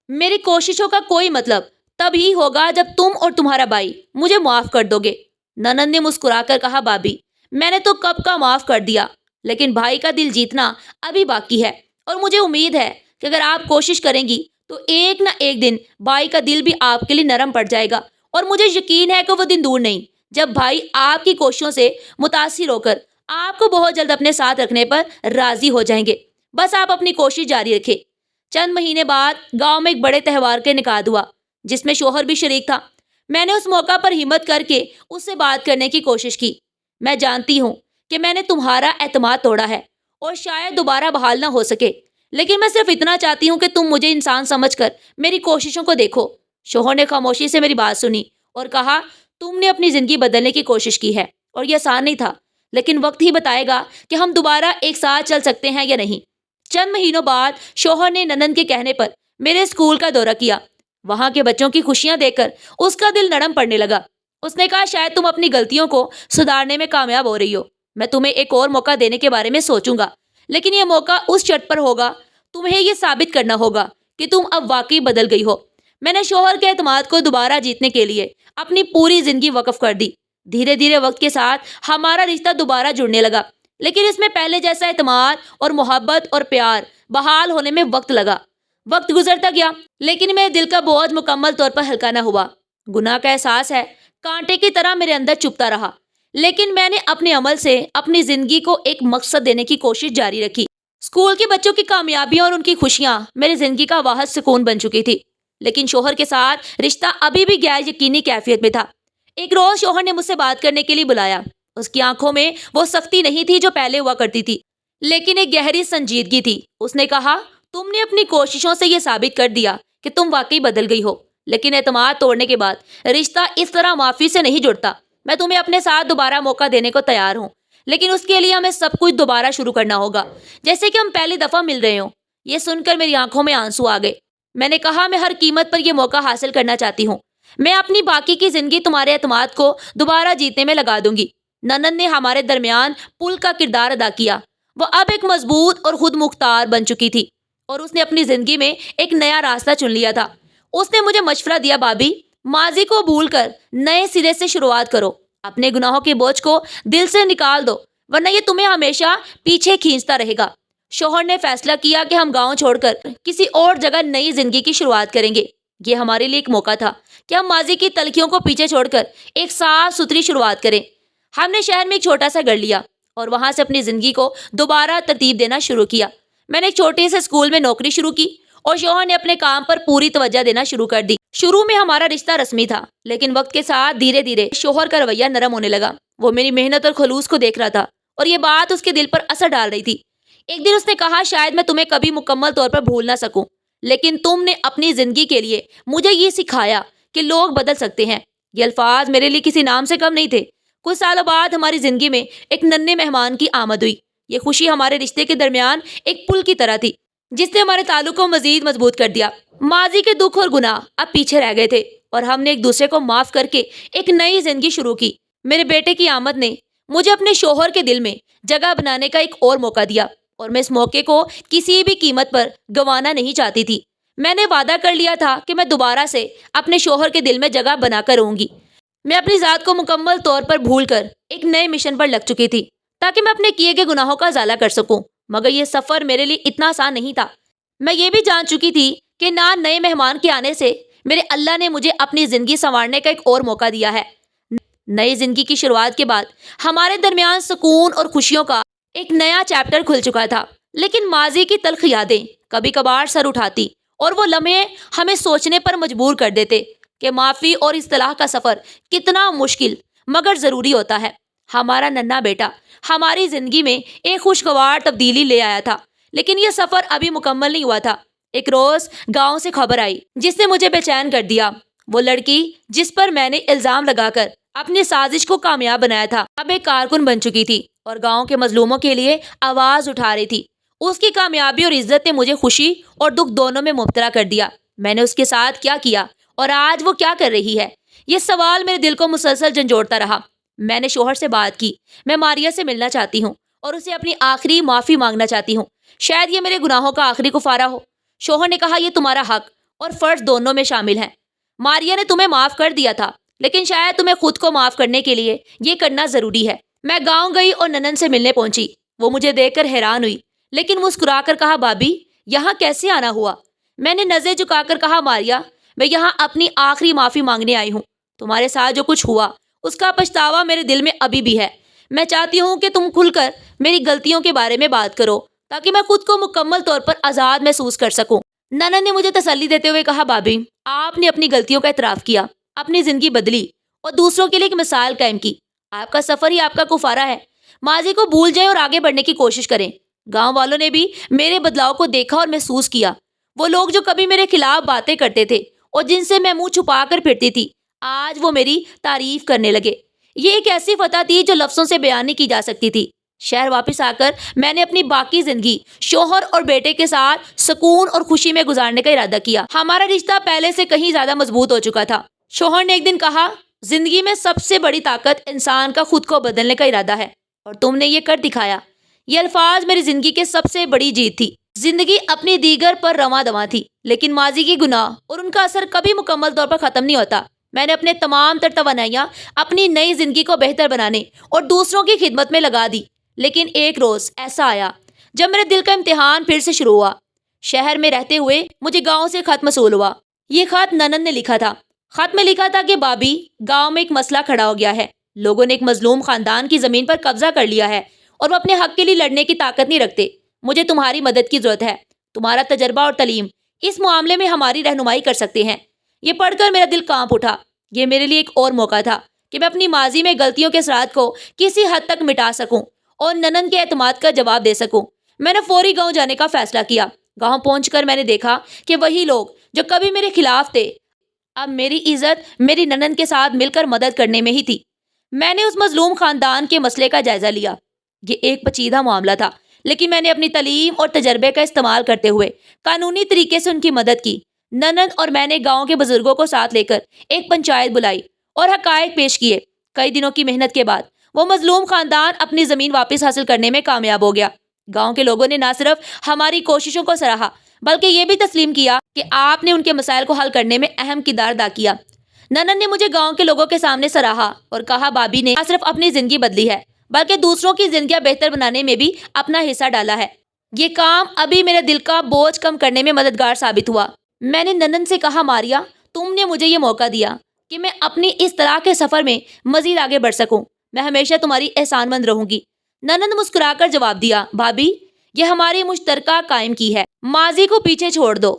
میری کوششوں کا کوئی مطلب تب ہی ہوگا جب تم اور تمہارا بھائی مجھے معاف کر دو گے. ننند نے مسکرا کر کہا بھابھی میں نے تو کب کا معاف کر دیا لیکن بھائی کا دل جیتنا ابھی باقی ہے اور مجھے امید ہے کہ اگر آپ کوشش کریں گی تو ایک نہ ایک دن بھائی کا دل بھی آپ کے لیے نرم پڑ جائے گا. اور مجھے یقین ہے کہ وہ دن دور نہیں جب بھائی آپ کی کوششوں سے متاثر ہو کر آپ کو بہت جلد اپنے ساتھ رکھنے پر راضی ہو جائیں گے. بس آپ اپنی کوشش جاری رکھیں. چند مہینے بعد گاؤں میں ایک بڑے تہوار کا انعقاد ہوا جس میں شوہر بھی شریک تھا. میں نے اس موقع پر ہمت کر کے اس سے بات کرنے کی کوشش کی. میں جانتی ہوں کہ میں نے تمہارا اعتماد توڑا ہے اور شاید دوبارہ بحال نہ ہو سکے لیکن میں صرف اتنا چاہتی ہوں کہ تم مجھے انسان سمجھ کر میری کوششوں کو دیکھو. شوہر نے خاموشی سے میری بات سنی اور کہا تم نے اپنی زندگی بدلنے کی کوشش کی ہے اور یہ آسان نہیں تھا لیکن وقت ہی بتائے گا کہ ہم دوبارہ ایک ساتھ چل سکتے ہیں یا نہیں. چند مہینوں بعد شوہر نے ننند کے کہنے پر میرے اسکول کا دورہ کیا. وہاں کے بچوں کی خوشیاں دیکھ کر اس کا دل نرم پڑنے لگا. اس نے کہا شاید تم اپنی غلطیوں کو سدھارنے میں کامیاب ہو رہی ہو. میں تمہیں ایک اور موقع دینے کے بارے میں سوچوں گا لیکن یہ موقع اس شرط پر ہوگا تمہیں یہ ثابت کرنا ہوگا کہ تم اب واقعی بدل گئی ہو. میں نے شوہر کے اعتماد کو دوبارہ جیتنے کے لیے اپنی پوری زندگی وقف کر دی. دھیرے دھیرے وقت کے ساتھ ہمارا رشتہ دوبارہ جڑنے لگا لیکن اس میں پہلے جیسا اعتماد اور محبت اور پیار بحال ہونے میں وقت لگا. وقت گزرتا گیا لیکن میرے دل کا بوجھ مکمل طور پر ہلکا نہ ہوا. گناہ کا احساس ہے کانٹے کی طرح میرے اندر چپتا رہا لیکن میں نے اپنے عمل سے اپنی زندگی کو ایک مقصد دینے کی کوشش جاری رکھی. اسکول کے بچوں کی کامیابیاں اور ان کی خوشیاں میری زندگی کا واحد سکون بن چکی تھی لیکن شوہر کے ساتھ رشتہ ابھی بھی غیر یقینی کیفیت میں تھا. ایک روز شوہر نے مجھ سے بات کرنے کے لیے بلایا. اس کی آنکھوں میں وہ سختی نہیں تھی جو پہلے ہوا کرتی تھی لیکن ایک گہری سنجیدگی تھی. اس نے کہا تم نے اپنی کوششوں سے یہ ثابت کر دیا کہ تم واقعی بدل گئی ہو لیکن اعتماد توڑنے کے بعد رشتہ اس طرح معافی سے نہیں جڑتا. میں تمہیں اپنے ساتھ دوبارہ موقع دینے کو تیار ہوں لیکن اس کے لیے ہمیں سب کچھ دوبارہ شروع کرنا ہوگا جیسے کہ ہم پہلی دفعہ مل رہے ہوں. یہ سن کر میری آنکھوں میں آنسو آ گئے. میں نے کہا میں ہر قیمت پر یہ موقع حاصل کرنا چاہتی ہوں. میں اپنی باقی کی زندگی تمہارے اعتماد کو دوبارہ جیتنے میں لگا دوں گی. ننند نے ہمارے درمیان پل کا کردار ادا کیا. وہ اب ایک مضبوط اور خود مختار بن چکی تھی اور اس نے اپنی زندگی میں ایک نیا راستہ چن لیا تھا. اس نے مجھے مشورہ دیا بھابھی ماضی کو بھول کر نئے سرے سے شروعات کرو. اپنے گناہوں کے بوجھ کو دل سے نکال دو ورنہ یہ تمہیں ہمیشہ پیچھے کھینچتا رہے گا. شوہر نے فیصلہ کیا کہ ہم گاؤں چھوڑ کر کسی اور جگہ نئی زندگی کی شروعات کریں گے. یہ ہمارے لیے ایک موقع تھا کہ ہم ماضی کی تلخیوں کو پیچھے چھوڑ کر ایک صاف ستھری شروعات کریں. ہم نے شہر میں ایک چھوٹا سا گھر لیا اور وہاں سے اپنی زندگی کو دوبارہ ترتیب دینا شروع کیا. میں نے ایک چھوٹے سے اسکول میں نوکری شروع کی اور شوہر نے اپنے کام پر پوری توجہ دینا شروع کر دی. شروع میں ہمارا رشتہ رسمی تھا لیکن وقت کے ساتھ دھیرے دھیرے شوہر کا رویہ نرم ہونے لگا. وہ میری محنت اور خلوص کو دیکھ رہا تھا اور یہ بات اس کے دل پر اثر ڈال رہی تھی. ایک دن اس نے کہا شاید میں تمہیں کبھی مکمل طور پر بھول نہ سکوں لیکن تم نے اپنی زندگی کے لیے مجھے یہ سکھایا کہ لوگ بدل سکتے ہیں. یہ الفاظ میرے لیے کسی نام سے کم نہیں تھے. کچھ سالوں بعد ہماری زندگی میں ایک ننھے مہمان کی آمد ہوئی. یہ خوشی ہمارے رشتے کے درمیان ایک پل کی طرح تھی جس نے ہمارے تعلق کو مزید مضبوط کر دیا. ماضی کے دکھ اور گناہ اب پیچھے رہ گئے تھے اور ہم نے ایک دوسرے کو معاف کر کے ایک نئی زندگی شروع کی. میرے بیٹے کی آمد نے مجھے اپنے شوہر کے دل میں جگہ بنانے کا ایک اور موقع دیا اور میں اس موقع کو کسی بھی قیمت پر گنوانا نہیں چاہتی تھی. میں نے وعدہ کر لیا تھا کہ میں دوبارہ سے اپنے شوہر کے دل میں جگہ بنا کر رہوں گی. میں اپنی ذات کو مکمل طور پر بھول کر ایک نئے مشن پر لگ چکی تھی تاکہ میں اپنے کیے گئے گناہوں کا ازالہ کر سکوں. مگر یہ سفر میرے لیے اتنا آسان نہیں تھا. میں یہ بھی جان چکی تھی کہ نہ نئے مہمان کے آنے سے میرے اللہ نے مجھے اپنی زندگی سنوارنے کا ایک اور موقع دیا ہے. نئی زندگی کی شروعات کے بعد ہمارے درمیان سکون اور خوشیوں کا ایک نیا چیپٹر کھل چکا تھا لیکن ماضی کی تلخ یادیں کبھی کبھار سر اٹھاتی اور وہ لمحے ہمیں سوچنے پر مجبور کر دیتے کہ معافی اور اصلاح کا سفر کتنا مشکل مگر ضروری ہوتا ہے. ہمارا ننھا بیٹا ہماری زندگی میں ایک خوشگوار تبدیلی لے آیا تھا لیکن یہ سفر ابھی مکمل نہیں ہوا تھا. ایک روز گاؤں سے خبر آئی جس نے مجھے بے چین کر دیا. وہ لڑکی جس پر میں نے الزام لگا کر اپنی سازش کو کامیاب بنایا تھا اب ایک کارکن بن چکی تھی اور گاؤں کے مظلوموں کے لیے آواز اٹھا رہی تھی. اس کی کامیابی اور عزت نے مجھے خوشی اور دکھ دونوں میں مبتلا کر دیا. میں نے اس کے ساتھ کیا کیا اور آج وہ کیا کر رہی ہے یہ سوال میرے دل کو مسلسل جھنجھوڑتا رہا۔ میں نے شوہر سے بات کی، میں ماریا سے ملنا چاہتی ہوں اور اسے اپنی آخری معافی مانگنا چاہتی ہوں، شاید یہ میرے گناہوں کا آخری کفارہ ہو۔ شوہر نے کہا، یہ تمہارا حق اور فرض دونوں میں شامل ہیں۔ ماریا نے تمہیں معاف کر دیا تھا، لیکن شاید تمہیں خود کو معاف کرنے کے لیے یہ کرنا ضروری ہے۔ میں گاؤں گئی اور ننن سے ملنے پہنچی۔ وہ مجھے دیکھ کر حیران ہوئی، لیکن مسکرا کر کہا، بھابھی یہاں کیسے آنا ہوا؟ میں نے نظریں جھکا کر کہا، ماریا میں یہاں اپنی آخری معافی مانگنے آئی ہوں۔ تمہارے ساتھ جو کچھ ہوا اس کا پچھتاوا میرے دل میں ابھی بھی ہے۔ میں چاہتی ہوں کہ تم کھل کر میری غلطیوں کے بارے میں بات کرو تاکہ میں خود کو مکمل طور پر آزاد محسوس کر سکوں۔ ننن نے مجھے تسلی دیتے ہوئے کہا، بھابھی آپ نے اپنی غلطیوں کا اعتراف کیا، اپنی زندگی بدلی اور دوسروں کے لیے ایک مثال قائم کی۔ آپ کا سفر ہی آپ کا کفارہ ہے۔ ماضی کو بھول جائیں اور آگے بڑھنے کی کوشش کریں۔ گاؤں والوں نے بھی میرے بدلاؤ کو دیکھا اور محسوس کیا۔ وہ لوگ جو کبھی میرے خلاف باتیں کرتے تھے اور جن سے میں منہ چھپا کر پھرتی تھی، آج وہ میری تعریف کرنے لگے۔ یہ ایک ایسی فتح تھی جو لفظوں سے بیان نہیں کی جا سکتی تھی۔ شہر واپس آ کر میں نے اپنی باقی زندگی شوہر اور بیٹے کے ساتھ سکون اور خوشی میں گزارنے کا ارادہ کیا۔ ہمارا رشتہ پہلے سے کہیں زیادہ مضبوط ہو چکا تھا۔ شوہر نے ایک دن کہا، زندگی میں سب سے بڑی طاقت انسان کا خود کو بدلنے کا ارادہ ہے، اور تم نے یہ کر دکھایا۔ یہ الفاظ میری زندگی کے سب سے بڑی جیت تھی۔ زندگی اپنی دیگر پر رواں دواں تھی، لیکن ماضی کی گناہ اور ان کا اثر کبھی مکمل طور پر ختم نہیں ہوتا۔ میں نے اپنے تمام تر توانائیاں اپنی نئی زندگی کو بہتر بنانے اور دوسروں کی خدمت میں لگا دی، لیکن ایک روز ایسا آیا جب میرے دل کا امتحان پھر سے شروع ہوا۔ شہر میں رہتے ہوئے مجھے گاؤں سے خط موصول ہوا۔ یہ خط ننن نے لکھا تھا۔ خط میں لکھا تھا کہ بھابھی گاؤں میں ایک مسئلہ کھڑا ہو گیا ہے۔ لوگوں نے ایک مظلوم خاندان کی زمین پر قبضہ کر لیا ہے اور وہ اپنے حق کے لیے لڑنے کی طاقت نہیں رکھتے۔ مجھے تمہاری مدد کی ضرورت ہے۔ تمہارا تجربہ اور تعلیم اس معاملے میں ہماری رہنمائی کر سکتے ہیں۔ یہ پڑھ کر میرا دل کانپ اٹھا۔ یہ میرے لیے ایک اور موقع تھا کہ میں اپنی ماضی میں غلطیوں کے اثرات کو کسی حد تک مٹا سکوں اور ننن کے اعتماد کا جواب دے سکوں۔ میں نے فوری گاؤں جانے کا فیصلہ کیا۔ گاؤں پہنچ کر میں نے دیکھا کہ وہی لوگ جو کبھی میرے خلاف تھے، اب میری عزت میری ننن کے ساتھ مل کر مدد کرنے میں ہی تھی۔ میں نے اس مظلوم خاندان کے مسئلے کا جائزہ لیا۔ یہ ایک پیچیدہ معاملہ تھا، لیکن میں نے اپنی تعلیم اور تجربے کا استعمال کرتے ہوئے قانونی طریقے سے ان کی مدد کی۔ ننن اور میں نے گاؤں کے بزرگوں کو ساتھ لے کر ایک پنچایت بلائی اور حقائق پیش کیے۔ کئی دنوں کی محنت کے بعد وہ مظلوم خاندان اپنی زمین واپس حاصل کرنے میں کامیاب ہو گیا۔ گاؤں کے لوگوں نے نہ صرف ہماری کوششوں کو سراہا بلکہ یہ بھی تسلیم کیا کہ آپ نے ان کے مسائل کو حل کرنے میں اہم کردار ادا کیا۔ ننن نے مجھے گاؤں کے لوگوں کے سامنے سراہا اور کہا، بھابھی نے نہ صرف اپنی زندگی بدلی ہے بلکہ دوسروں کی زندگیاں بہتر بنانے میں بھی اپنا حصہ ڈالا ہے۔ یہ کام ابھی میرے دل کا بوجھ کم کرنے میں مددگار ثابت ہوا۔ میں نے ننن سے کہا، ماریا تم نے مجھے یہ موقع دیا کہ میں اپنی اس طرح کے سفر میں مزید آگے بڑھ سکوں۔ میں ہمیشہ تمہاری احسان مند رہوں گی۔ ننن مسکرا کر جواب دیا، بھابھی یہ ہماری مشترکہ قائم کی ہے۔ ماضی کو پیچھے چھوڑ دو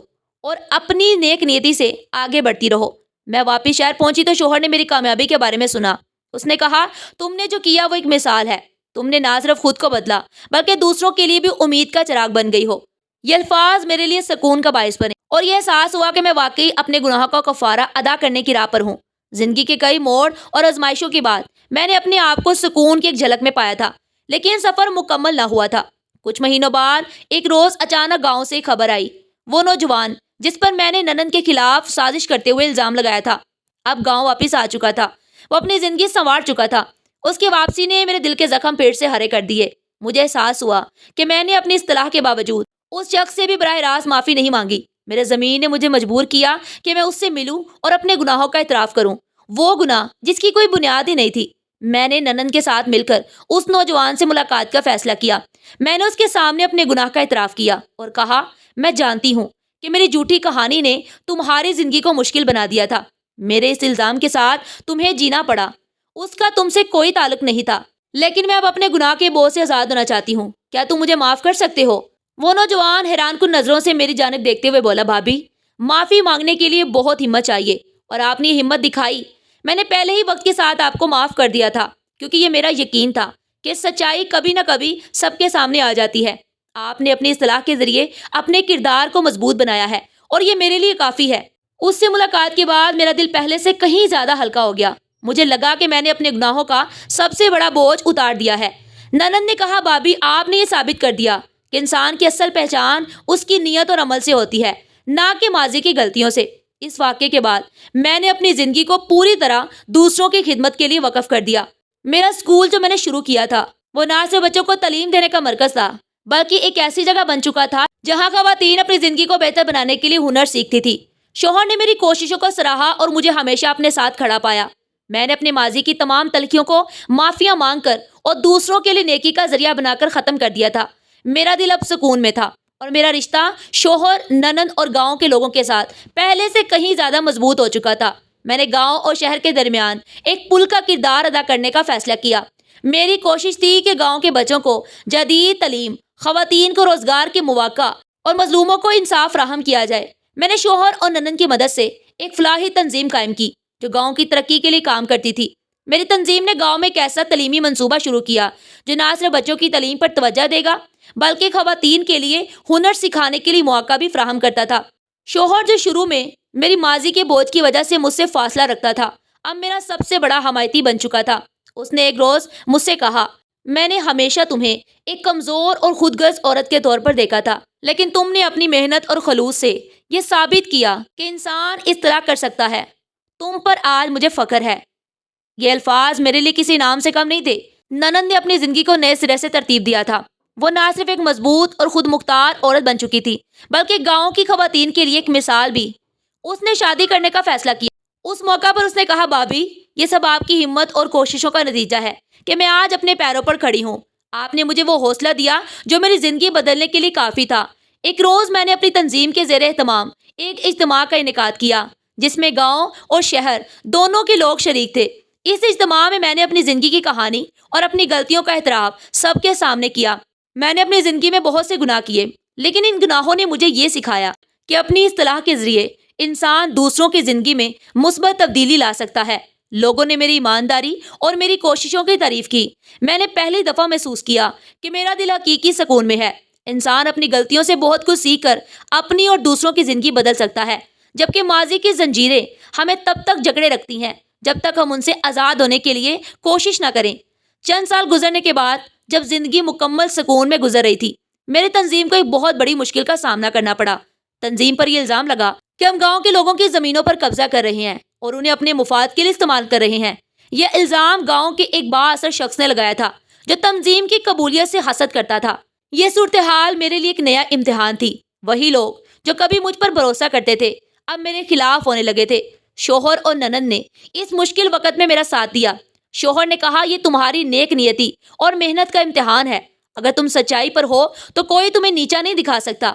اور اپنی نیک نیتی سے آگے بڑھتی رہو۔ میں واپس شہر پہنچی تو شوہر نے میری کامیابی کے بارے میں سنا۔ اس نے کہا، تم نے جو کیا وہ ایک مثال ہے۔ تم نے نہ صرف خود کو بدلا بلکہ دوسروں کے لیے بھی امید کا چراغ بن گئی ہو۔ یہ الفاظ میرے لیے سکون کا باعث بنے اور یہ احساس ہوا کہ میں واقعی اپنے گناہوں کا کفارہ ادا کرنے کی راہ پر ہوں۔ زندگی کے کئی موڑ اور آزمائشوں کے بعد میں نے اپنے آپ کو سکون کی ایک جھلک میں پایا تھا، لیکن سفر مکمل نہ ہوا تھا۔ کچھ مہینوں بعد ایک روز اچانک گاؤں سے خبر آئی۔ وہ نوجوان جس پر میں نے ننن کے خلاف سازش کرتے ہوئے الزام لگایا تھا، اب گاؤں واپس آ چکا تھا۔ وہ اپنی زندگی سنوار چکا تھا۔ اس کی واپسی نے میرے دل کے زخم پھر سے ہرے کر دیے۔ مجھے احساس ہوا کہ میں نے اپنی اصطلاح کے باوجود اس شخص سے بھی براہ راست معافی نہیں مانگی۔ میرے ضمیر نے مجھے مجبور کیا کہ میں اس سے ملوں اور اپنے گناہوں کا اعتراف کروں، وہ گناہ جس کی کوئی بنیاد ہی نہیں تھی۔ میں نے ننن کے ساتھ مل کر اس نوجوان سے ملاقات کا فیصلہ کیا۔ میں نے اس کے سامنے اپنے گناہ کا اعتراف کیا اور کہا، میں جانتی ہوں کہ میری جھوٹی کہانی نے تمہاری زندگی کو مشکل بنا دیا تھا۔ میرے اس الزام کے ساتھ تمہیں جینا پڑا، اس کا تم سے کوئی تعلق نہیں تھا، لیکن میں اب اپنے گناہ کے بوجھ سے آزاد ہونا چاہتی ہوں۔ کیا تم مجھے معاف کر سکتے ہو؟ وہ نوجوان حیران کن نظروں سے میری جانب دیکھتے ہوئے بولا، بھابھی معافی مانگنے کے لیے بہت ہمت چاہیے اور آپ نے یہ ہمت دکھائی۔ میں نے پہلے ہی وقت کے ساتھ آپ کو معاف کر دیا تھا کیونکہ یہ میرا یقین تھا کہ سچائی کبھی نہ کبھی سب کے سامنے آ جاتی ہے۔ آپ نے اپنی اصلاح کے ذریعے اپنے کردار کو مضبوط بنایا ہے اور یہ میرے لیے کافی ہے۔ اس سے ملاقات کے بعد میرا دل پہلے سے کہیں زیادہ ہلکا ہو گیا۔ مجھے لگا کہ میں نے اپنے گناہوں کا سب سے بڑا بوجھ اتار دیا ہے۔ ننن نے کہا، بھابھی آپ نے یہ ثابت کر دیا کہ انسان کی اصل پہچان اس کی نیت اور عمل سے ہوتی ہے، نہ کہ ماضی کی غلطیوں سے۔ اس واقعے کے بعد میں نے اپنی زندگی کو پوری طرح دوسروں کی خدمت کے لیے وقف کر دیا۔ میرا اسکول جو میں نے شروع کیا تھا وہ نہ صرف بچوں کو تعلیم دینے کا مرکز تھا بلکہ ایک ایسی جگہ بن چکا تھا جہاں خواتین اپنی زندگی کو بہتر بنانے کے لیے ہنر سیکھتی تھی۔ شوہر نے میری کوششوں کو سراہا اور مجھے ہمیشہ اپنے ساتھ کھڑا پایا۔ میں نے اپنے ماضی کی تمام تلخیوں کو معافیا مانگ کر اور دوسروں کے لیے نیکی کا ذریعہ بنا کر ختم کر دیا تھا۔ میرا دل اب سکون میں تھا اور میرا رشتہ شوہر، ننند اور گاؤں کے لوگوں کے ساتھ پہلے سے کہیں زیادہ مضبوط ہو چکا تھا۔ میں نے گاؤں اور شہر کے درمیان ایک پل کا کردار ادا کرنے کا فیصلہ کیا۔ میری کوشش تھی کہ گاؤں کے بچوں کو جدید تعلیم، خواتین کو روزگار کے مواقع اور مظلوموں کو انصاف فراہم کیا جائے۔ میں نے شوہر اور ننند کی مدد سے ایک فلاحی تنظیم قائم کی جو گاؤں کی ترقی کے لیے کام کرتی تھی۔ میری تنظیم نے گاؤں میں ایک ایسا تعلیمی منصوبہ شروع کیا جو نہ صرف بچوں کی تعلیم پر توجہ دے گا بلکہ خواتین کے لیے ہنر سکھانے کے لیے مواقع بھی فراہم کرتا تھا۔ شوہر جو شروع میں میری ماضی کے بوجھ کی وجہ سے مجھ سے فاصلہ رکھتا تھا، اب میرا سب سے بڑا حمایتی بن چکا تھا۔ اس نے ایک روز مجھ سے کہا، میں نے ہمیشہ تمہیں ایک کمزور اور خود غرض عورت کے طور پر دیکھا تھا، لیکن تم نے اپنی محنت اور خلوص سے یہ ثابت کیا کہ انسان اس طرح کر سکتا ہے۔ تم پر آج مجھے فخر ہے۔ یہ الفاظ میرے لیے کسی نام سے کم نہیں تھے۔ ننند نے اپنی زندگی کو نئے سرے سے ترتیب دیا تھا۔ وہ نہ صرف ایک مضبوط اور خود مختار عورت بن چکی تھی بلکہ گاؤں کی خواتین کے لیے ایک مثال بھی۔ اس نے شادی کرنے کا فیصلہ کیا۔ اس موقع پر اس نے کہا، بھابھی، یہ سب آپ کی ہمت اور کوششوں کا نتیجہ ہے کہ میں آج اپنے پیروں پر کھڑی ہوں۔ آپ نے مجھے وہ حوصلہ دیا جو میری زندگی بدلنے کے لیے کافی تھا۔ ایک روز میں نے اپنی تنظیم کے زیر اہتمام ایک اجتماع کا انعقاد کیا جس میں گاؤں اور شہر دونوں کے لوگ شریک تھے۔ اس اجتماع میں نے اپنی زندگی کی کہانی اور اپنی غلطیوں کا اعتراف سب کے سامنے کیا۔ میں نے اپنی زندگی میں بہت سے گناہ کیے، لیکن ان گناہوں نے مجھے یہ سکھایا کہ اپنی اصلاح کے ذریعے انسان دوسروں کی زندگی میں مثبت تبدیلی لا سکتا ہے۔ لوگوں نے میری ایمانداری اور میری کوششوں کی تعریف کی۔ میں نے پہلی دفعہ محسوس کیا کہ میرا دل حقیقی سکون میں ہے۔ انسان اپنی غلطیوں سے بہت کچھ سیکھ کر اپنی اور دوسروں کی زندگی بدل سکتا ہے، جبکہ ماضی کی زنجیریں ہمیں تب تک جکڑے رکھتی ہیں جب تک ہم ان سے آزاد ہونے کے لیے کوشش نہ کریں۔ چند سال گزرنے کے بعد جب زندگی مکمل سکون میں گزر رہی تھی، میری تنظیم کو ایک بہت بڑی مشکل کا سامنا کرنا پڑا۔ تنظیم پر یہ الزام لگا کہ ہم گاؤں کے لوگوں کی زمینوں پر قبضہ کر رہے ہیں اور انہیں اپنے مفاد کے لیے استعمال کر رہے ہیں۔ یہ الزام گاؤں کے ایک بااثر شخص نے لگایا تھا جو تنظیم کی قبولیت سے حسد کرتا تھا۔ یہ صورتحال میرے لیے ایک نیا امتحان تھی۔ وہی لوگ جو کبھی مجھ پر بھروسہ کرتے تھے اب میرے خلاف ہونے لگے تھے۔ شوہر اور ننند نے اس مشکل وقت میں میرا ساتھ دیا۔ شوہر نے کہا، یہ تمہاری نیک نیتی اور محنت کا امتحان ہے۔ اگر تم سچائی پر ہو تو کوئی تمہیں نیچا نہیں دکھا سکتا۔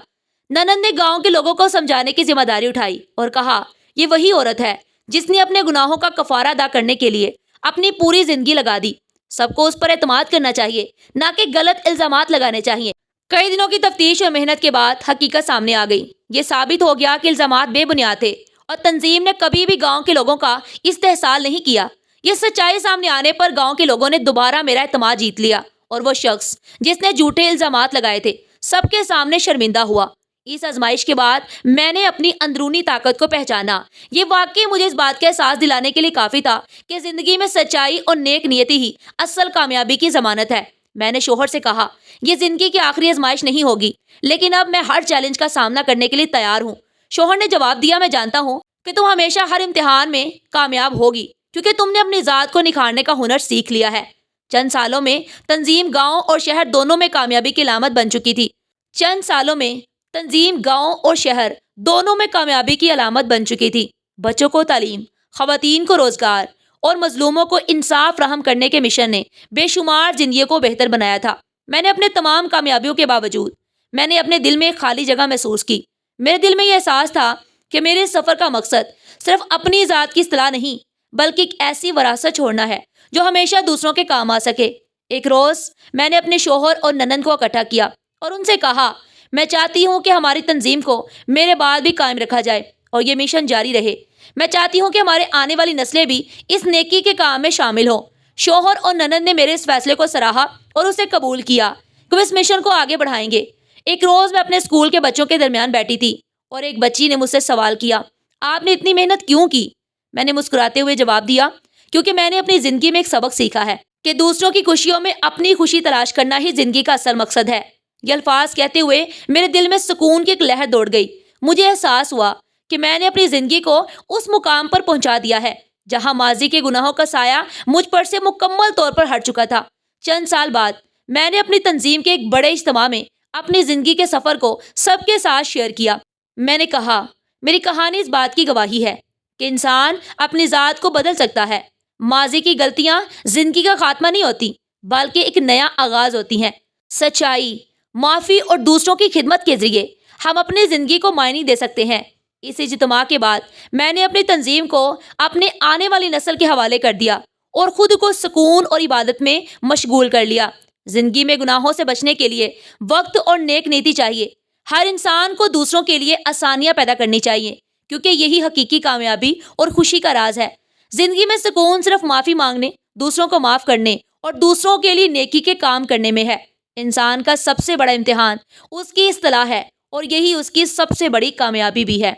ننند نے گاؤں کے لوگوں کو سمجھانے کی ذمہ داری اٹھائی اور کہا، یہ وہی عورت ہے جس نے اپنے گناہوں کا کفارہ ادا کرنے کے لیے اپنی پوری زندگی لگا دی۔ سب کو اس پر اعتماد کرنا چاہیے، نہ کہ غلط الزامات لگانے چاہیے۔ کئی دنوں کی تفتیش اور محنت کے بعد حقیقت سامنے آ گئی۔ یہ ثابت ہو گیا کہ الزامات بے بنیاد تھے اور تنظیم نے کبھی بھی گاؤں کے لوگوں کا استحصال نہیں کیا۔ یہ سچائی سامنے آنے پر گاؤں کے لوگوں نے دوبارہ میرا اعتماد جیت لیا اور وہ شخص جس نے جھوٹے الزامات لگائے تھے سب کے سامنے شرمندہ ہوا۔ اس آزمائش کے بعد میں نے اپنی اندرونی طاقت کو پہچانا۔ یہ واقعی مجھے اس بات کا احساس دلانے کے لیے کافی تھا کہ زندگی میں سچائی اور نیک نیتی ہی اصل کامیابی کی ضمانت ہے۔ میں نے شوہر سے کہا، یہ زندگی کی آخری آزمائش نہیں ہوگی، لیکن اب میں ہر چیلنج کا سامنا کرنے کے لیے تیار ہوں۔ شوہر نے جواب دیا، میں جانتا ہوں کہ تم ہمیشہ ہر امتحان میں کامیاب ہوگی کیونکہ تم نے اپنی ذات کو نکھارنے کا ہنر سیکھ لیا ہے۔ چند سالوں میں تنظیم گاؤں اور شہر دونوں میں کامیابی کی علامت بن چکی تھی۔ چند سالوں میں تنظیم گاؤں اور شہر دونوں میں کامیابی کی علامت بن چکی تھی۔ بچوں کو تعلیم، خواتین کو روزگار اور مظلوموں کو انصاف فراہم کرنے کے مشن نے بے شمار زندگیوں کو بہتر بنایا تھا۔ میں نے اپنے تمام کامیابیوں کے باوجود میں نے اپنے دل میں ایک خالی جگہ محسوس کی۔ میرے دل میں یہ احساس تھا کہ میرے سفر کا مقصد صرف اپنی ذات کی اصلاح نہیں بلکہ ایک ایسی وراثت چھوڑنا ہے جو ہمیشہ دوسروں کے کام آ سکے۔ ایک روز میں نے اپنے شوہر اور ننند کو اکٹھا کیا اور ان سے کہا، میں چاہتی ہوں کہ ہماری تنظیم کو میرے بعد بھی قائم رکھا جائے اور یہ مشن جاری رہے۔ میں چاہتی ہوں کہ ہمارے آنے والی نسلیں بھی اس نیکی کے کام میں شامل ہوں۔ شوہر اور ننند نے میرے اس فیصلے کو سراہا اور اسے قبول کیا کہ وہ اس مشن کو آگے بڑھائیں گے۔ ایک روز میں اپنے اسکول کے بچوں کے درمیان بیٹھی تھی اور ایک بچی نے مجھ سے سوال کیا، آپ نے اتنی محنت کیوں کی؟ میں نے مسکراتے ہوئے جواب دیا، کیونکہ میں نے اپنی زندگی میں ایک سبق سیکھا ہے کہ دوسروں کی خوشیوں میں اپنی خوشی تلاش کرنا ہی زندگی کا اصل مقصد ہے۔ یہ الفاظ کہتے ہوئے میرے دل میں سکون کی ایک لہر دوڑ گئی۔ مجھے احساس ہوا کہ میں نے اپنی زندگی کو اس مقام پر پہنچا دیا ہے جہاں ماضی کے گناہوں کا سایہ مجھ پر سے مکمل طور پر ہٹ چکا تھا۔ چند سال بعد میں نے اپنی تنظیم کے ایک بڑے اجتماع میں اپنی زندگی کے سفر کو سب کے ساتھ شیئر کیا۔ میں نے کہا، میری کہانی اس بات کی گواہی ہے کہ انسان اپنی ذات کو بدل سکتا ہے۔ ماضی کی غلطیاں زندگی کا خاتمہ نہیں ہوتی، بلکہ ایک نیا آغاز ہوتی ہیں۔ سچائی، معافی اور دوسروں کی خدمت کے ذریعے ہم اپنی زندگی کو معنی دے سکتے ہیں۔ اس اجتماع کے بعد میں نے اپنی تنظیم کو اپنے آنے والی نسل کے حوالے کر دیا اور خود کو سکون اور عبادت میں مشغول کر لیا۔ زندگی میں گناہوں سے بچنے کے لیے وقت اور نیک نیتی چاہیے۔ ہر انسان کو دوسروں کے لیے آسانیاں پیدا کرنی چاہیے، کیونکہ یہی حقیقی کامیابی اور خوشی کا راز ہے۔ زندگی میں سکون صرف معافی مانگنے، دوسروں کو معاف کرنے اور دوسروں کے لیے نیکی کے کام کرنے میں ہے۔ انسان کا سب سے بڑا امتحان اس کی اصلاح ہے، اور یہی اس کی سب سے بڑی کامیابی بھی ہے۔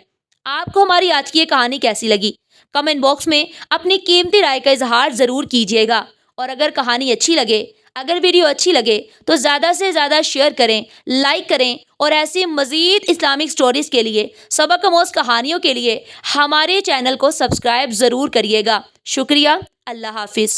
آپ کو ہماری آج کی یہ کہانی کیسی لگی؟ کمنٹ باکس میں اپنی قیمتی رائے کا اظہار ضرور کیجیے گا، اور اگر ویڈیو اچھی لگے تو زیادہ سے زیادہ شیئر کریں، لائک کریں، اور ایسی مزید اسلامک سٹوریز کے لیے، سبق آموز کہانیوں کے لیے ہمارے چینل کو سبسکرائب ضرور کریے گا۔ شکریہ۔ اللہ حافظ۔